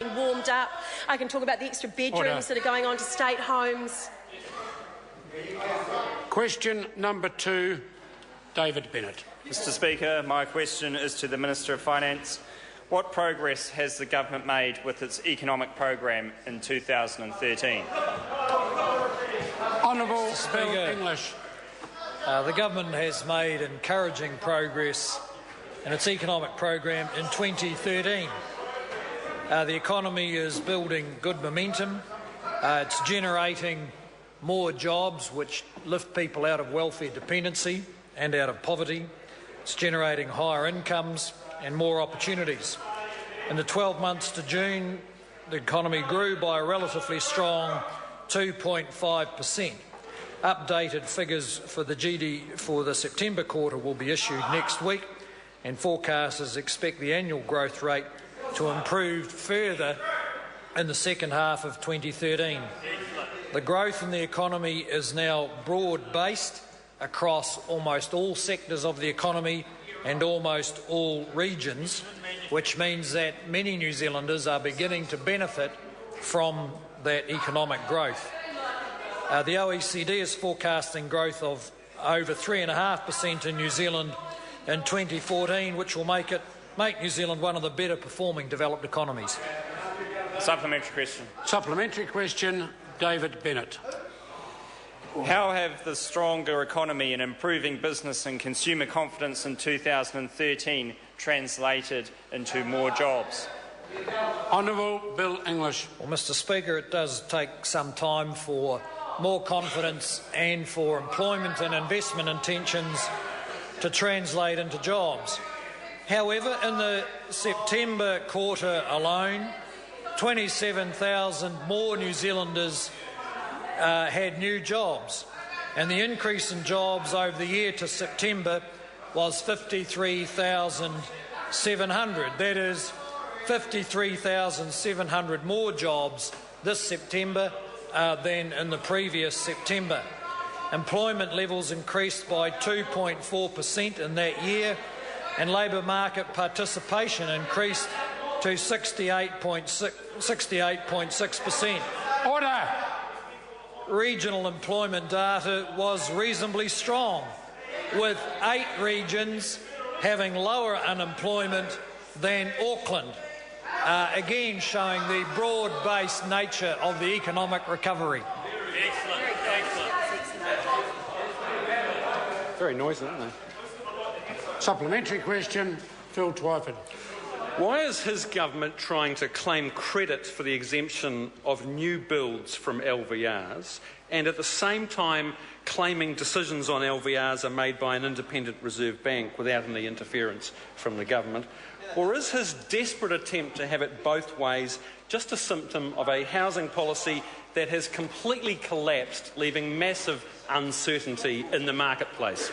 warmed up. I can talk about the extra bedrooms that are going on to state homes. Question number 2, David Bennett. Mr Speaker, my question is to the Minister of Finance. What progress has the government made with its economic program in 2013? Honourable Bill English. The government has made encouraging progress in its economic program in 2013. The economy is building good momentum. It's generating more jobs which lift people out of welfare dependency and out of poverty. It's generating higher incomes and more opportunities. In the 12 months to June, the economy grew by a relatively strong 2.5%. Updated figures for the GDP for the September quarter will be issued next week, and forecasters expect the annual growth rate to improve further in the second half of 2013. The growth in the economy is now broad-based across almost all sectors of the economy and almost all regions, which means that many New Zealanders are beginning to benefit from that economic growth. The OECD is forecasting growth of over 3.5% in New Zealand in 2014, which will make New Zealand one of the better performing developed economies. Supplementary question. Supplementary question, David Bennett. How have the stronger economy and improving business and consumer confidence in 2013 translated into more jobs? Honourable Bill English. Well, Mr Speaker, it does take some time for more confidence and for employment and investment intentions to translate into jobs. However, in the September quarter alone, 27,000 more New Zealanders had new jobs, and the increase in jobs over the year to September was 53,700. That is 53,700 more jobs this September than in the previous September. Employment levels increased by 2.4% in that year, and labour market participation increased to 68.6%. Order! Regional employment data was reasonably strong, with 8 regions having lower unemployment than Auckland, again showing the broad-based nature of the economic recovery. Excellent. Very noisy, aren't they? Supplementary question, Phil Twyford. Why is his government trying to claim credit for the exemption of new builds from LVRs and at the same time claiming decisions on LVRs are made by an independent Reserve Bank without any interference from the government? Or is his desperate attempt to have it both ways just a symptom of a housing policy that has completely collapsed, leaving massive uncertainty in the marketplace?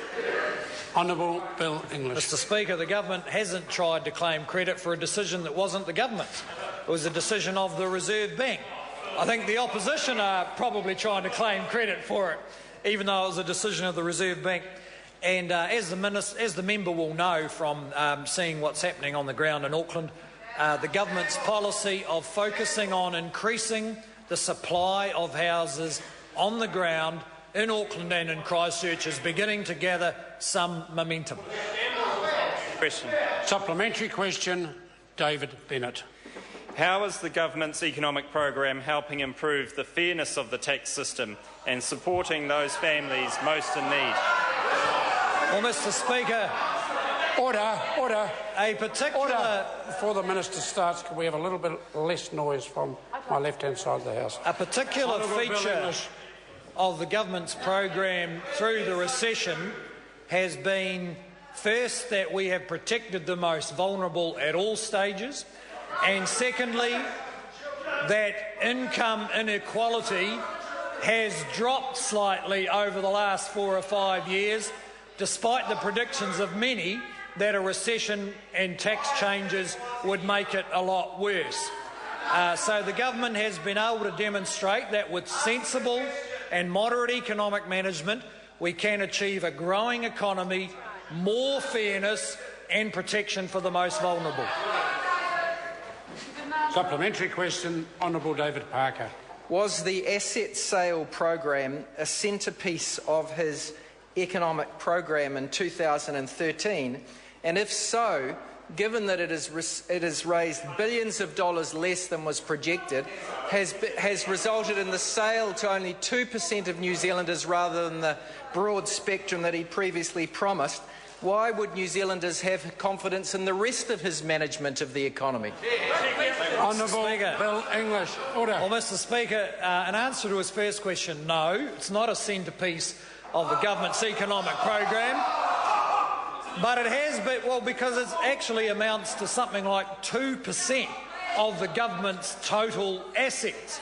Honourable Bill English. Mr Speaker, the government hasn't tried to claim credit for a decision that wasn't the government's. It was a decision of the Reserve Bank. I think the opposition are probably trying to claim credit for it, even though it was a decision of the Reserve Bank. And as the member will know from seeing what's happening on the ground in Auckland, the government's policy of focusing on increasing the supply of houses on the ground in Auckland and in Christchurch is beginning to gather some momentum. Question. Supplementary question, David Bennett. How is the government's economic program helping improve the fairness of the tax system and supporting those families most in need? Well, Mr Speaker, Order. a particular... Order. Before the Minister starts, can we have a little bit less noise from my left-hand side of the House? A particular Honourable Bill feature English. of the government's program through the recession has been, first, that we have protected the most vulnerable at all stages, and secondly, that income inequality has dropped slightly over the last 4 or 5 years, despite the predictions of many that a recession and tax changes would make it a lot worse. So the government has been able to demonstrate that with sensible and moderate economic management, we can achieve a growing economy, more fairness and protection for the most vulnerable. Supplementary question, Honourable David Parker. Was the asset sale program a centrepiece of his economic program in 2013? And if so, given that it has raised billions of dollars less than was projected, has resulted in the sale to only 2% of New Zealanders rather than the broad spectrum that he previously promised, why would New Zealanders have confidence in the rest of his management of the economy? Honourable Bill English. Order. Well, Mr Speaker, in answer to his first question, no, it's not a centrepiece of the government's economic program. But it has been, well, because it actually amounts to something like 2% of the government's total assets.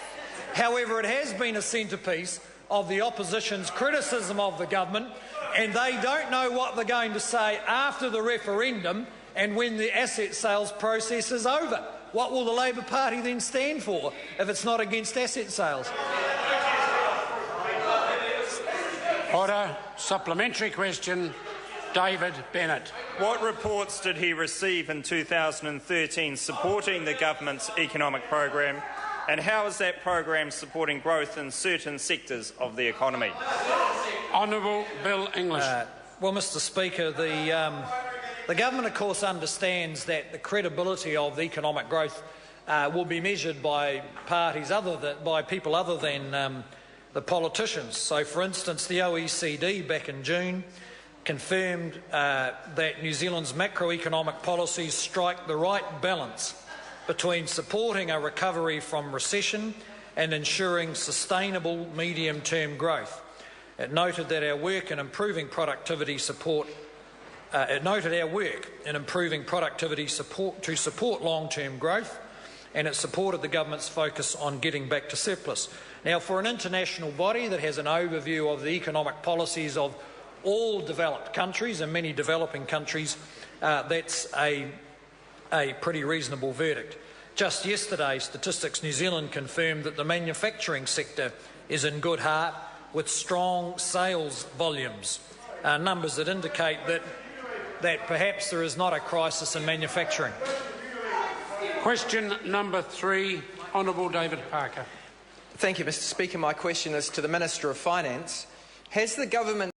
However, it has been a centrepiece of the opposition's criticism of the government, and they don't know what they're going to say after the referendum and when the asset sales process is over. What will the Labor Party then stand for if it's not against asset sales? Order. Supplementary question, David Bennett. What reports did he receive in 2013 supporting the government's economic program, and how is that program supporting growth in certain sectors of the economy? Honourable Bill English. Well, Mr Speaker, the government, of course, understands that the credibility of economic growth will be measured by people other than the politicians. So, for instance, the OECD back in June confirmed that New Zealand's macroeconomic policies strike the right balance between supporting a recovery from recession and ensuring sustainable medium-term growth. It noted that our work in improving productivity support to support long-term growth, and it supported the government's focus on getting back to surplus. Now, for an international body that has an overview of the economic policies of all developed countries and many developing countries, that's a pretty reasonable verdict. Just yesterday, Statistics New Zealand confirmed that the manufacturing sector is in good heart with strong sales volumes, numbers that indicate that perhaps there is not a crisis in manufacturing. Question number 3, Honourable David Parker. Thank you, Mr Speaker. My question is to the Minister of Finance. Has the government